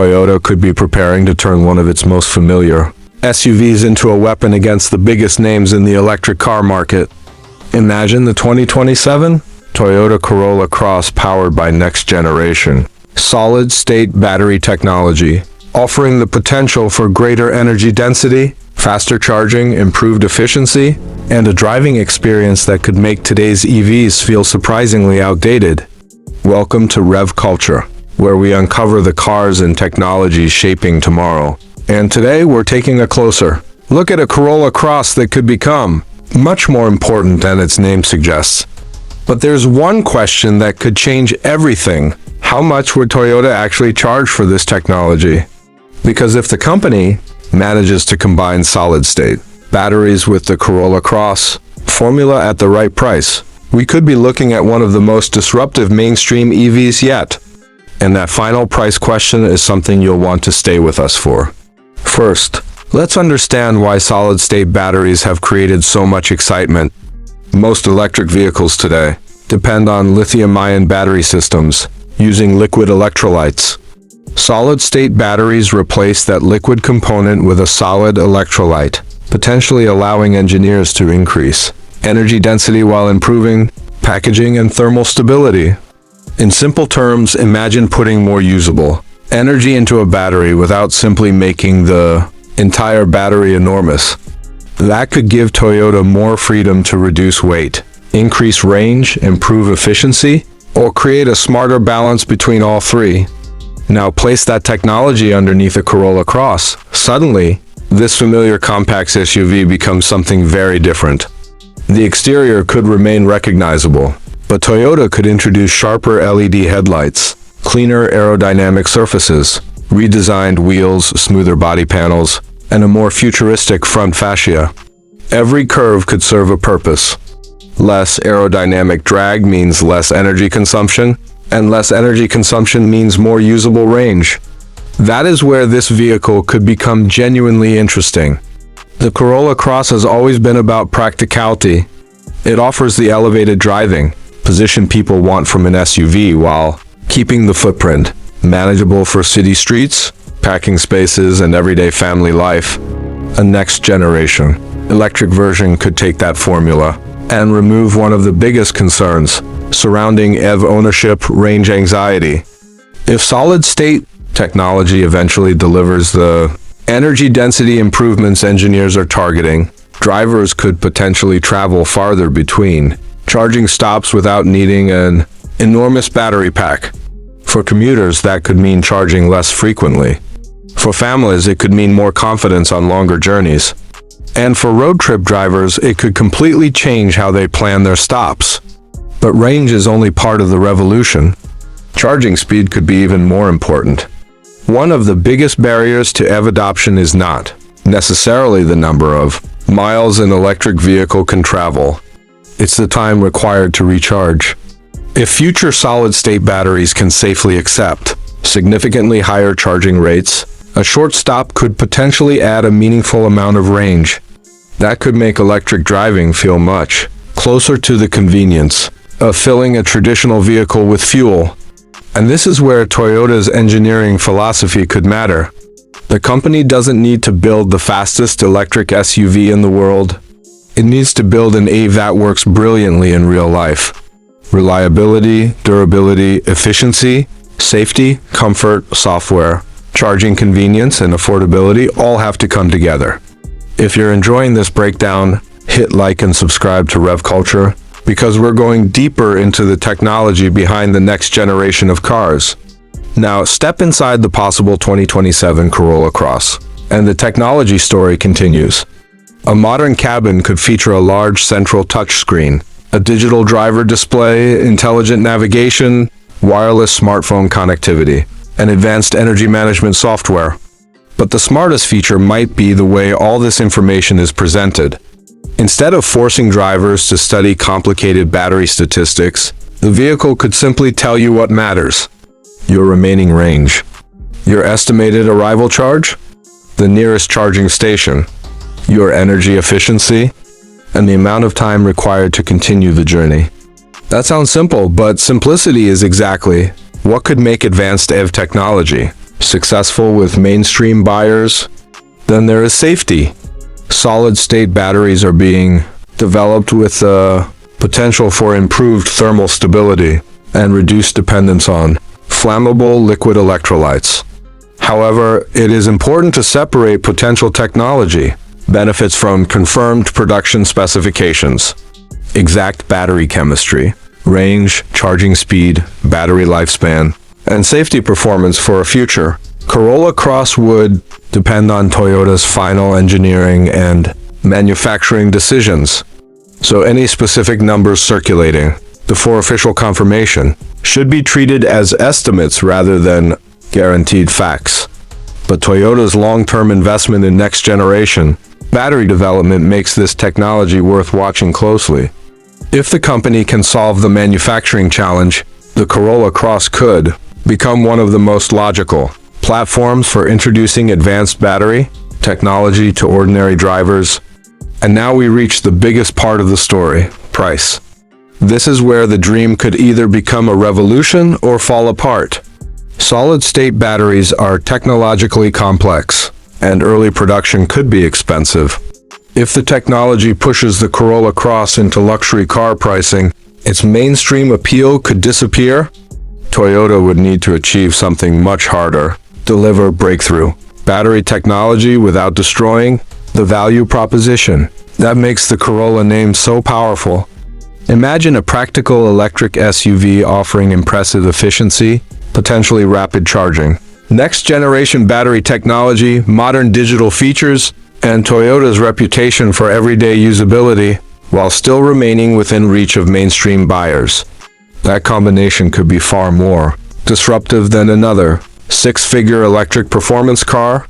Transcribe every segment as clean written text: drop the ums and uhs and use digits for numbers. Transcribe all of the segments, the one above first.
Toyota could be preparing to turn one of its most familiar SUVs into a weapon against the biggest names in the electric car market. Imagine the 2027 Toyota Corolla Cross powered by next-generation solid-state battery technology, offering the potential for greater energy density, faster charging, improved efficiency, and a driving experience that could make today's EVs feel surprisingly outdated. Welcome to Rev Culture, where we uncover the cars and technologies shaping tomorrow. And today we're taking a closer look at a Corolla Cross that could become much more important than its name suggests. But there's one question that could change everything. How much would Toyota actually charge for this technology? Because if the company manages to combine solid-state batteries with the Corolla Cross formula at the right price, we could be looking at one of the most disruptive mainstream EVs yet. And that final price question is something you'll want to stay with us for. First, let's understand why solid-state batteries have created so much excitement. Most electric vehicles today depend on lithium-ion battery systems using liquid electrolytes. Solid-state batteries replace that liquid component with a solid electrolyte, potentially allowing engineers to increase energy density while improving packaging and thermal stability. In simple terms, imagine putting more usable energy into a battery without simply making the entire battery enormous. That could give Toyota more freedom to reduce weight, increase range, improve efficiency, or create a smarter balance between all three. Now place that technology underneath a Corolla Cross. Suddenly, this familiar compact SUV becomes something very different. The exterior could remain recognizable, but Toyota could introduce sharper LED headlights, cleaner aerodynamic surfaces, redesigned wheels, smoother body panels, and a more futuristic front fascia. Every curve could serve a purpose. Less aerodynamic drag means less energy consumption, and less energy consumption means more usable range. That is where this vehicle could become genuinely interesting. The Corolla Cross has always been about practicality. It offers the elevated driving position people want from an SUV while keeping the footprint manageable for city streets, packing spaces, and everyday family life. A next-generation electric version could take that formula and remove one of the biggest concerns surrounding EV ownership: range anxiety. If solid-state technology eventually delivers the energy density improvements engineers are targeting, drivers could potentially travel farther between charging stops without needing an enormous battery pack. For commuters, that could mean charging less frequently. For families, it could mean more confidence on longer journeys. And for road trip drivers, it could completely change how they plan their stops. But range is only part of the revolution. Charging speed could be even more important. One of the biggest barriers to EV adoption is not necessarily the number of miles an electric vehicle can travel. It's the time required to recharge. If future solid-state batteries can safely accept significantly higher charging rates, a short stop could potentially add a meaningful amount of range. That could make electric driving feel much closer to the convenience of filling a traditional vehicle with fuel. And this is where Toyota's engineering philosophy could matter. The company doesn't need to build the fastest electric SUV in the world. It needs to build an EV that works brilliantly in real life. Reliability, durability, efficiency, safety, comfort, software, charging convenience, and affordability all have to come together. If you're enjoying this breakdown, hit like and subscribe to Rev Culture, because we're going deeper into the technology behind the next generation of cars. Now, step inside the possible 2027 Corolla Cross, and the technology story continues. A modern cabin could feature a large central touchscreen, a digital driver display, intelligent navigation, wireless smartphone connectivity, and advanced energy management software. But the smartest feature might be the way all this information is presented. Instead of forcing drivers to study complicated battery statistics, the vehicle could simply tell you what matters: your remaining range, your estimated arrival charge, the nearest charging station, your energy efficiency, and the amount of time required to continue the journey. That sounds simple, but simplicity is exactly what could make advanced EV technology successful with mainstream buyers. Then there is safety. Solid-state batteries are being developed with the potential for improved thermal stability and reduced dependence on flammable liquid electrolytes. However, it is important to separate potential technology benefits from confirmed production specifications. Exact battery chemistry, range, charging speed, battery lifespan, and safety performance for a future Corolla Cross would depend on Toyota's final engineering and manufacturing decisions. So any specific numbers circulating before official confirmation should be treated as estimates rather than guaranteed facts. But Toyota's long-term investment in next-generation battery development makes this technology worth watching closely. If the company can solve the manufacturing challenge, the Corolla Cross could become one of the most logical platforms for introducing advanced battery technology to ordinary drivers. And now we reach the biggest part of the story: price. This is where the dream could either become a revolution or fall apart. Solid-state batteries are technologically complex, and early production could be expensive. If the technology pushes the Corolla Cross into luxury car pricing, its mainstream appeal could disappear. Toyota would need to achieve something much harder: deliver breakthrough battery technology without destroying the value proposition that makes the Corolla name so powerful. Imagine a practical electric SUV offering impressive efficiency, potentially rapid charging, next-generation battery technology, modern digital features, and Toyota's reputation for everyday usability, while still remaining within reach of mainstream buyers. That combination could be far more disruptive than another six-figure electric performance car,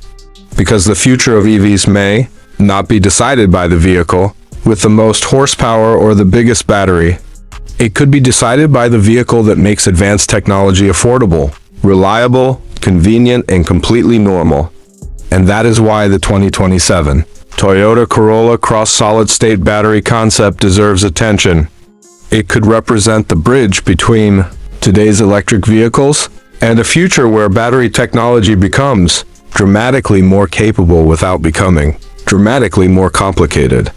because the future of EVs may not be decided by the vehicle with the most horsepower or the biggest battery. It could be decided by the vehicle that makes advanced technology affordable, reliable, convenient, and completely normal. And that is why the 2027 Toyota Corolla Cross solid-state battery concept deserves attention. It could represent the bridge between today's electric vehicles and a future where battery technology becomes dramatically more capable without becoming dramatically more complicated.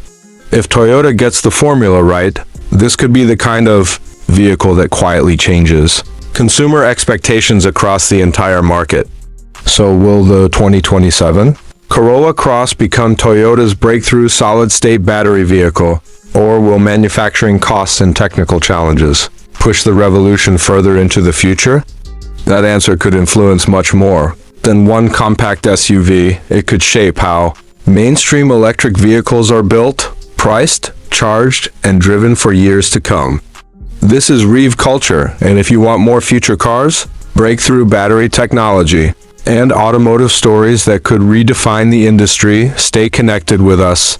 If Toyota gets the formula right, this could be the kind of vehicle that quietly changes consumer expectations across the entire market. So will the 2027 Corolla Cross become Toyota's breakthrough solid-state battery vehicle, or will manufacturing costs and technical challenges push the revolution further into the future? That answer could influence much more than one compact SUV. It could shape how mainstream electric vehicles are built, priced, charged, and driven for years to come. This is Reeve Culture, and if you want more future cars, breakthrough battery technology, and automotive stories that could redefine the industry, stay connected with us.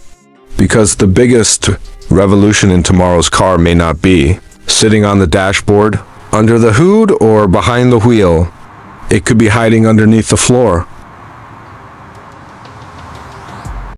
Because the biggest revolution in tomorrow's car may not be sitting on the dashboard, under the hood, or behind the wheel. It could be hiding underneath the floor.